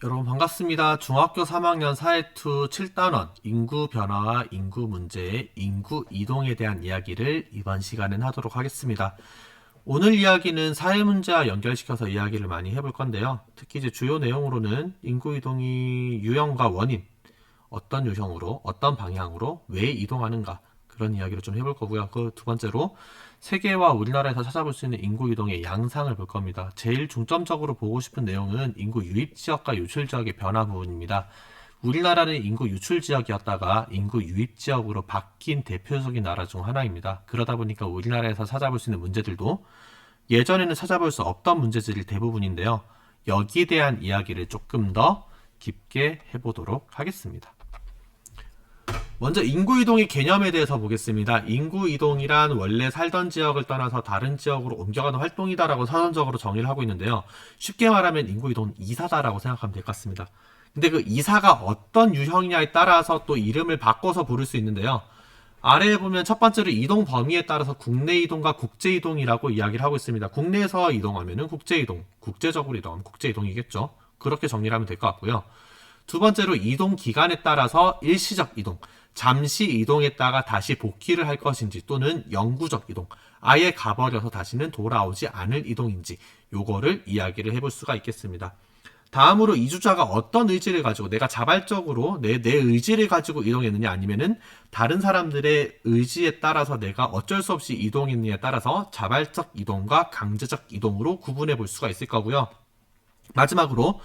여러분 반갑습니다. 중학교 3학년 사회투 7단원 인구 변화와 인구 문제의 인구 이동에 대한 이야기를 이번 시간엔 하도록 하겠습니다. 오늘 이야기는 사회 문제와 연결시켜서 이야기를 많이 해볼 건데요. 특히 이제 주요 내용으로는 인구 이동이 유형과 원인, 어떤 유형으로, 어떤 방향으로, 왜 이동하는가 그런 이야기를 좀 해볼 거고요. 그 두 번째로 세계와 우리나라에서 찾아볼 수 있는 인구 이동의 양상을 볼 겁니다. 제일 중점적으로 보고 싶은 내용은 인구 유입 지역과 유출 지역의 변화 부분입니다. 우리나라는 인구 유출 지역이었다가 인구 유입 지역으로 바뀐 대표적인 나라 중 하나입니다. 그러다 보니까 우리나라에서 찾아볼 수 있는 문제들도 예전에는 찾아볼 수 없던 문제들이 대부분인데요. 여기에 대한 이야기를 조금 더 깊게 해보도록 하겠습니다. 먼저 인구이동의 개념에 대해서 보겠습니다. 인구이동이란 원래 살던 지역을 떠나서 다른 지역으로 옮겨가는 활동이다라고 선언적으로 정의를 하고 있는데요. 쉽게 말하면 인구이동은 이사다라고 생각하면 될 것 같습니다. 근데 그 이사가 어떤 유형이냐에 따라서 또 이름을 바꿔서 부를 수 있는데요. 아래에 보면 첫 번째로 이동 범위에 따라서 국내 이동과 국제 이동이라고 이야기를 하고 있습니다. 국내에서 이동하면은 국제 이동, 국제적으로 이동하면 국제 이동이겠죠. 그렇게 정리를 하면 될 것 같고요. 두 번째로 이동 기간에 따라서 일시적 이동, 잠시 이동했다가 다시 복귀를 할 것인지 또는 영구적 이동, 아예 가버려서 다시는 돌아오지 않을 이동인지 요거를 이야기를 해볼 수가 있겠습니다. 다음으로 이주자가 어떤 의지를 가지고 내가 자발적으로 내 의지를 가지고 이동했느냐 아니면은 다른 사람들의 의지에 따라서 내가 어쩔 수 없이 이동했느냐에 따라서 자발적 이동과 강제적 이동으로 구분해 볼 수가 있을 거고요. 마지막으로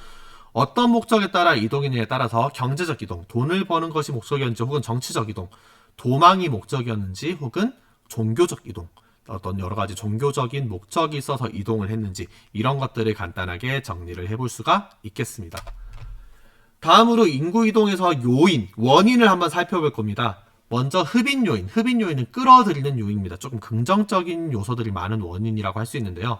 어떤 목적에 따라 이동이냐에 따라서 경제적 이동, 돈을 버는 것이 목적이었는지 혹은 정치적 이동, 도망이 목적이었는지 혹은 종교적 이동, 어떤 여러 가지 종교적인 목적이 있어서 이동을 했는지 이런 것들을 간단하게 정리를 해볼 수가 있겠습니다. 다음으로 인구 이동에서 요인, 원인을 한번 살펴볼 겁니다. 먼저 흡인 요인, 흡인 요인은 끌어들이는 요인입니다. 조금 긍정적인 요소들이 많은 원인이라고 할 수 있는데요.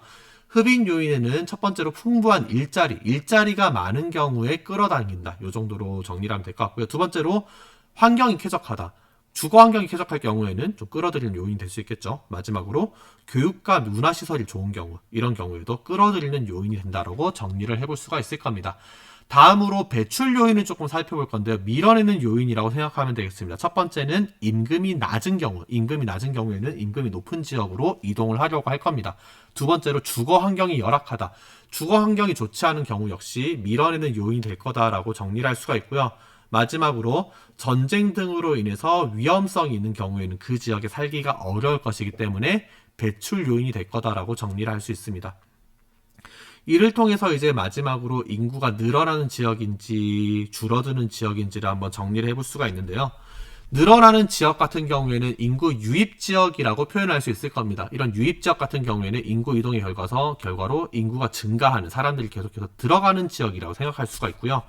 흡인 요인에는 첫 번째로 풍부한 일자리가 많은 경우에 끌어당긴다. 이 정도로 정리를 하면 될 것 같고요. 두 번째로 환경이 쾌적하다. 주거 환경이 쾌적할 경우에는 좀 끌어들이는 요인이 될 수 있겠죠. 마지막으로 교육과 문화시설이 좋은 경우, 이런 경우에도 끌어들이는 요인이 된다라고 정리를 해볼 수가 있을 겁니다. 다음으로 배출 요인을 조금 살펴볼 건데요. 밀어내는 요인이라고 생각하면 되겠습니다. 첫 번째는 임금이 낮은 경우에는 임금이 높은 지역으로 이동을 하려고 할 겁니다. 두 번째로 주거 환경이 열악하다. 주거 환경이 좋지 않은 경우 역시 밀어내는 요인이 될 거다라고 정리를 할 수가 있고요. 마지막으로 전쟁 등으로 인해서 위험성이 있는 경우에는 그 지역에 살기가 어려울 것이기 때문에 배출 요인이 될 거다라고 정리를 할 수 있습니다. 이를 통해서 이제 마지막으로 인구가 늘어나는 지역인지 줄어드는 지역인지를 한번 정리를 해볼 수가 있는데요. 늘어나는 지역 같은 경우에는 인구 유입 지역이라고 표현할 수 있을 겁니다. 이런 유입 지역 같은 경우에는 인구 이동의 결과로 인구가 증가하는, 사람들이 계속해서 들어가는 지역이라고 생각할 수가 있고요.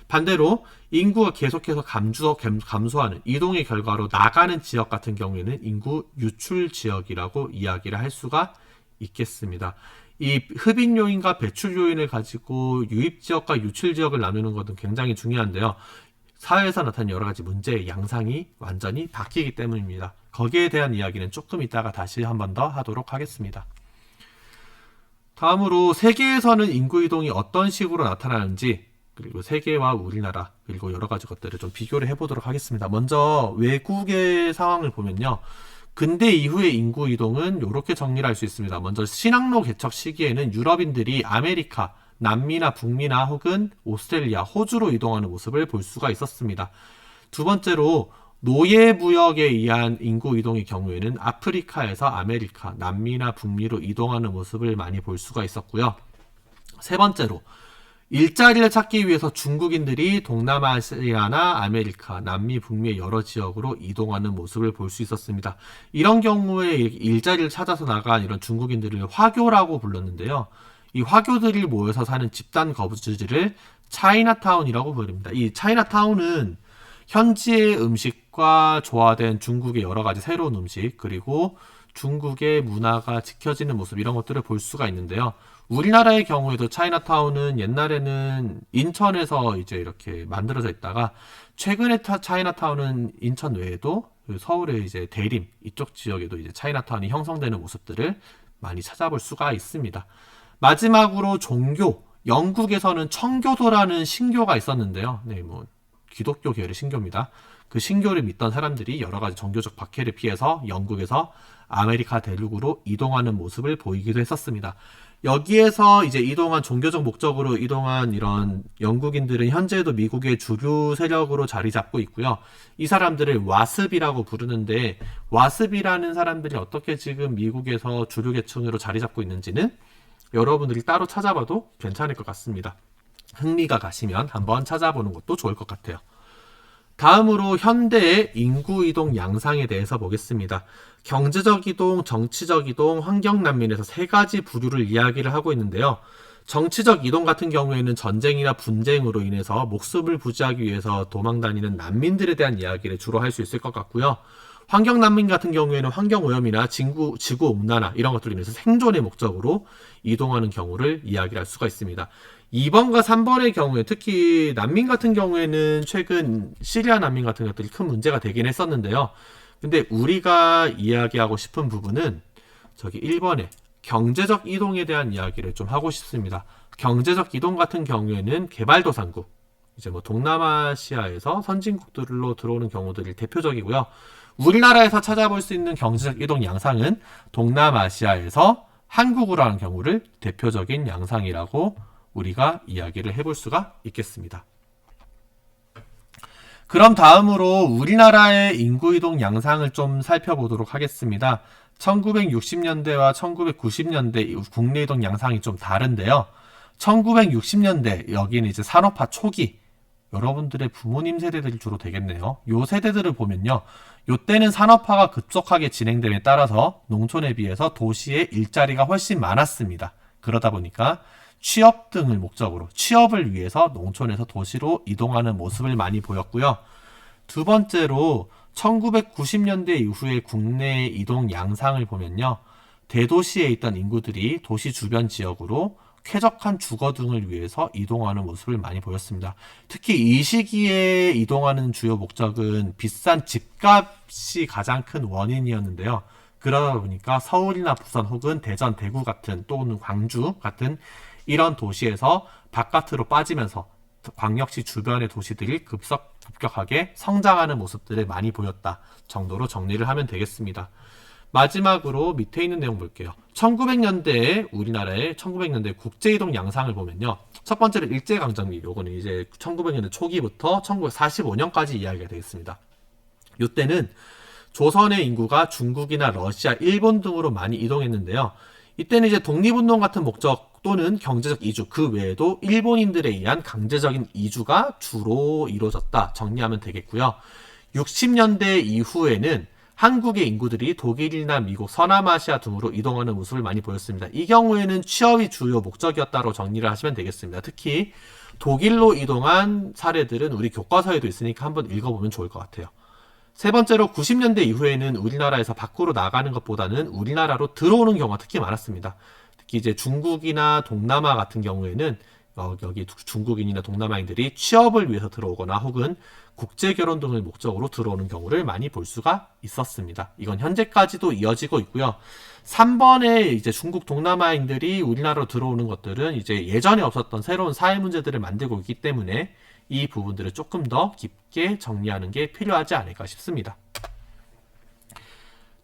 반대로 인구가 계속해서 감소하는 이동의 결과로 나가는 지역 같은 경우에는 인구 유출 지역이라고 이야기를 할 수가 있겠습니다. 이 흡인 요인과 배출 요인을 가지고 유입 지역과 유출 지역을 나누는 것은 굉장히 중요한데요. 사회에서 나타나는 여러 가지 문제의 양상이 완전히 바뀌기 때문입니다. 거기에 대한 이야기는 조금 이따가 다시 한 번 더 하도록 하겠습니다. 다음으로 세계에서는 인구 이동이 어떤 식으로 나타나는지, 그리고 세계와 우리나라, 그리고 여러 가지 것들을 좀 비교를 해보도록 하겠습니다. 먼저 외국의 상황을 보면요. 근대 이후의 인구 이동은 이렇게 정리를 할 수 있습니다. 먼저 신항로 개척 시기에는 유럽인들이 아메리카, 남미나 북미나 혹은 오스트레일리아, 호주로 이동하는 모습을 볼 수가 있었습니다. 두 번째로 노예무역에 의한 인구 이동의 경우에는 아프리카에서 아메리카, 남미나 북미로 이동하는 모습을 많이 볼 수가 있었고요. 세 번째로 일자리를 찾기 위해서 중국인들이 동남아시아나 아메리카, 남미, 북미의 여러 지역으로 이동하는 모습을 볼 수 있었습니다. 이런 경우에 일자리를 찾아서 나간 이런 중국인들을 화교라고 불렀는데요. 이 화교들이 모여서 사는 집단 거주지를 차이나타운이라고 부릅니다. 이 차이나타운은 현지의 음식과 조화된 중국의 여러 가지 새로운 음식, 그리고 중국의 문화가 지켜지는 모습, 이런 것들을 볼 수가 있는데요. 우리나라의 경우에도 차이나타운은 옛날에는 인천에서 이제 이렇게 만들어져 있다가 최근에 차이나타운은 인천 외에도 서울의 이제 대림 이쪽 지역에도 이제 차이나타운이 형성되는 모습들을 많이 찾아볼 수가 있습니다. 마지막으로 종교, 영국에서는 청교도라는 신교가 있었는데요. 네, 뭐 기독교 계열의 신교입니다. 그 신교를 믿던 사람들이 여러 가지 종교적 박해를 피해서 영국에서 아메리카 대륙으로 이동하는 모습을 보이기도 했었습니다. 여기에서 이제 이동한 종교적 목적으로 이동한 이런 영국인들은 현재도 미국의 주류 세력으로 자리 잡고 있고요. 이 사람들을 와습이라고 부르는데, 와습이라는 사람들이 어떻게 지금 미국에서 주류 계층으로 자리 잡고 있는지는 여러분들이 따로 찾아봐도 괜찮을 것 같습니다. 흥미가 가시면 한번 찾아보는 것도 좋을 것 같아요. 다음으로 현대의 인구 이동 양상에 대해서 보겠습니다. 경제적 이동, 정치적 이동, 환경 난민에서 세 가지 부류를 이야기를 하고 있는데요. 정치적 이동 같은 경우에는 전쟁이나 분쟁으로 인해서 목숨을 부지하기 위해서 도망 다니는 난민들에 대한 이야기를 주로 할 수 있을 것 같고요. 환경 난민 같은 경우에는 환경 오염이나 지구 온난화 이런 것들로 인해서 생존의 목적으로 이동하는 경우를 이야기할 수가 있습니다. 2번과 3번의 경우에 특히 난민 같은 경우에는 최근 시리아 난민 같은 것들이 큰 문제가 되긴 했었는데요. 근데 우리가 이야기하고 싶은 부분은 저기 1번에 경제적 이동에 대한 이야기를 좀 하고 싶습니다. 경제적 이동 같은 경우에는 개발도상국, 이제 뭐 동남아시아에서 선진국들로 들어오는 경우들이 대표적이고요. 우리나라에서 찾아볼 수 있는 경제적 이동 양상은 동남아시아에서 한국으로 하는 경우를 대표적인 양상이라고 우리가 이야기를 해볼 수가 있겠습니다. 그럼 다음으로 우리나라의 인구이동 양상을 좀 살펴보도록 하겠습니다. 1960년대와 1990년대 국내 이동 양상이 좀 다른데요. 1960년대, 여기는 이제 산업화 초기, 여러분들의 부모님 세대들이 주로 되겠네요. 요 세대들을 보면요. 요때는 산업화가 급속하게 진행됨에 따라서 농촌에 비해서 도시의 일자리가 훨씬 많았습니다. 그러다 보니까 취업 등을 목적으로 취업을 위해서 농촌에서 도시로 이동하는 모습을 많이 보였고요. 두 번째로 1990년대 이후의 국내 이동 양상을 보면요. 대도시에 있던 인구들이 도시 주변 지역으로 쾌적한 주거 등을 위해서 이동하는 모습을 많이 보였습니다. 특히 이 시기에 이동하는 주요 목적은 비싼 집값이 가장 큰 원인이었는데요. 그러다 보니까 서울이나 부산 혹은 대전, 대구 같은 또는 광주 같은 이런 도시에서 바깥으로 빠지면서 광역시 주변의 도시들이 급격하게 성장하는 모습들을 많이 보였다 정도로 정리를 하면 되겠습니다. 마지막으로 밑에 있는 내용 볼게요. 1900년대에 우리나라의 1900년대 국제이동 양상을 보면요. 첫 번째로 일제강점기, 요거는 이제 1900년대 초기부터 1945년까지 이야기가 되겠습니다. 이때는 조선의 인구가 중국이나 러시아, 일본 등으로 많이 이동했는데요. 이때는 이제 독립운동 같은 목적 또는 경제적 이주, 그 외에도 일본인들에 의한 강제적인 이주가 주로 이루어졌다 정리하면 되겠고요. 60년대 이후에는 한국의 인구들이 독일이나 미국, 서남아시아 등으로 이동하는 모습을 많이 보였습니다. 이 경우에는 취업이 주요 목적이었다고 정리를 하시면 되겠습니다. 특히 독일로 이동한 사례들은 우리 교과서에도 있으니까 한번 읽어보면 좋을 것 같아요. 세 번째로 90년대 이후에는 우리나라에서 밖으로 나가는 것보다는 우리나라로 들어오는 경우가 특히 많았습니다. 특히 이제 중국이나 동남아 같은 경우에는 여기 중국인이나 동남아인들이 취업을 위해서 들어오거나 혹은 국제결혼 등을 목적으로 들어오는 경우를 많이 볼 수가 있었습니다. 이건 현재까지도 이어지고 있고요. 3번에 이제 중국 동남아인들이 우리나라로 들어오는 것들은 이제 예전에 없었던 새로운 사회 문제들을 만들고 있기 때문에 이 부분들을 조금 더 깊게 정리하는 게 필요하지 않을까 싶습니다.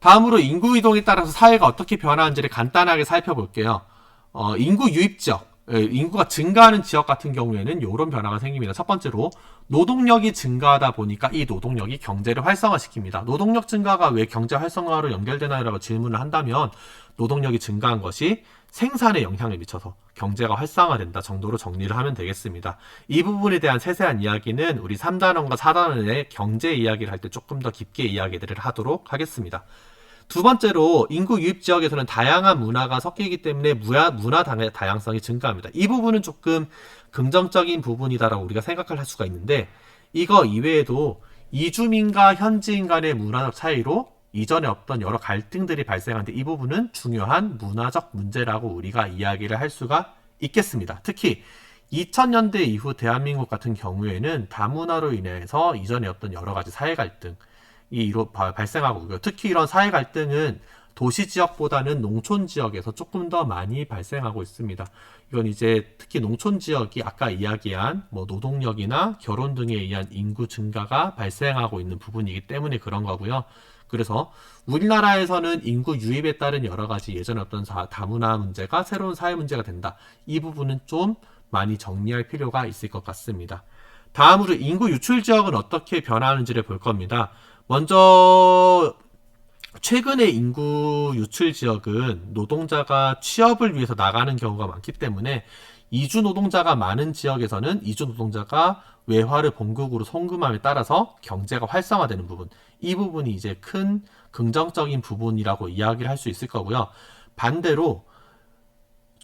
다음으로 인구 이동에 따라서 사회가 어떻게 변화하는지를 간단하게 살펴볼게요. 인구 유입 지역, 인구가 증가하는 지역 같은 경우에는 이런 변화가 생깁니다. 첫 번째로 노동력이 증가하다 보니까 이 노동력이 경제를 활성화시킵니다. 노동력 증가가 왜 경제 활성화로 연결되나요라고 질문을 한다면 노동력이 증가한 것이 생산에 영향을 미쳐서 경제가 활성화된다 정도로 정리를 하면 되겠습니다. 이 부분에 대한 세세한 이야기는 우리 3단원과 4단원의 경제 이야기를 할 때 조금 더 깊게 이야기들을 하도록 하겠습니다. 두 번째로 인구 유입 지역에서는 다양한 문화가 섞이기 때문에 문화 다양성이 증가합니다. 이 부분은 조금 긍정적인 부분이다라고 우리가 생각을 할 수가 있는데 이거 이외에도 이주민과 현지인 간의 문화적 차이로 이전에 없던 여러 갈등들이 발생하는데 이 부분은 중요한 문화적 문제라고 우리가 이야기를 할 수가 있겠습니다. 특히 2000년대 이후 대한민국 같은 경우에는 다문화로 인해서 이전에 없던 여러 가지 사회 갈등이 발생하고 있고요. 특히 이런 사회 갈등은 도시 지역보다는 농촌 지역에서 조금 더 많이 발생하고 있습니다. 이건 이제 특히 농촌 지역이 아까 이야기한 뭐 노동력이나 결혼 등에 의한 인구 증가가 발생하고 있는 부분이기 때문에 그런 거고요. 그래서 우리나라에서는 인구 유입에 따른 여러 가지 예전에 어떤 다문화 문제가 새로운 사회 문제가 된다. 이 부분은 좀 많이 정리할 필요가 있을 것 같습니다. 다음으로 인구 유출 지역은 어떻게 변화하는지를 볼 겁니다. 먼저 최근의 인구 유출 지역은 노동자가 취업을 위해서 나가는 경우가 많기 때문에 이주 노동자가 많은 지역에서는 이주 노동자가 외화를 본국으로 송금함에 따라서 경제가 활성화되는 부분, 이 부분이 이제 큰 긍정적인 부분이라고 이야기를 할 수 있을 거고요. 반대로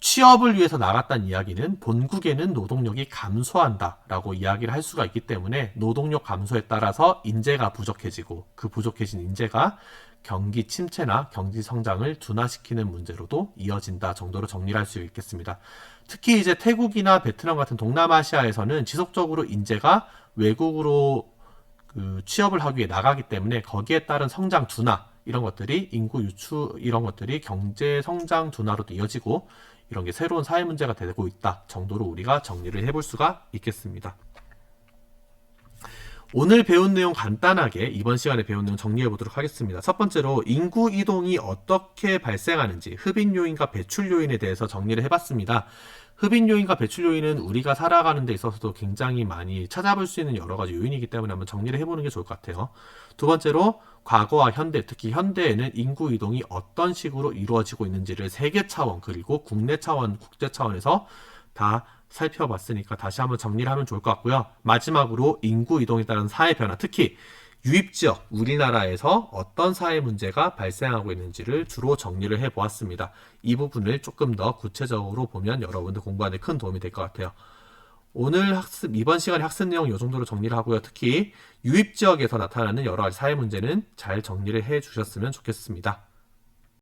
취업을 위해서 나갔다는 이야기는 본국에는 노동력이 감소한다라고 이야기를 할 수가 있기 때문에 노동력 감소에 따라서 인재가 부족해지고 그 부족해진 인재가 경기 침체나 경기 성장을 둔화시키는 문제로도 이어진다 정도로 정리를 할 수 있겠습니다. 특히 이제 태국이나 베트남 같은 동남아시아에서는 지속적으로 인재가 외국으로 취업을 하기 위해 나가기 때문에 거기에 따른 성장 둔화 이런 것들이 인구 유출 이런 것들이 경제 성장 둔화로도 이어지고 이런 게 새로운 사회 문제가 되고 있다 정도로 우리가 정리를 해볼 수가 있겠습니다. 오늘 배운 내용 간단하게 이번 시간에 배운 내용 정리해 보도록 하겠습니다. 첫 번째로 인구 이동이 어떻게 발생하는지 흡인 요인과 배출 요인에 대해서 정리를 해봤습니다. 흡인 요인과 배출 요인은 우리가 살아가는 데 있어서도 굉장히 많이 찾아볼 수 있는 여러 가지 요인이기 때문에 한번 정리를 해보는 게 좋을 것 같아요. 두 번째로 과거와 현대, 특히 현대에는 인구 이동이 어떤 식으로 이루어지고 있는지를 세계 차원 그리고 국내 차원, 국제 차원에서 다 살펴봤으니까 다시 한번 정리를 하면 좋을 것 같고요. 마지막으로 인구 이동에 따른 사회 변화, 특히 유입지역, 우리나라에서 어떤 사회 문제가 발생하고 있는지를 주로 정리를 해보았습니다. 이 부분을 조금 더 구체적으로 보면 여러분들 공부하는 데 큰 도움이 될 것 같아요. 오늘 이번 시간에 학습 내용 이 정도로 정리를 하고요. 특히 유입지역에서 나타나는 여러 가지 사회 문제는 잘 정리를 해 주셨으면 좋겠습니다.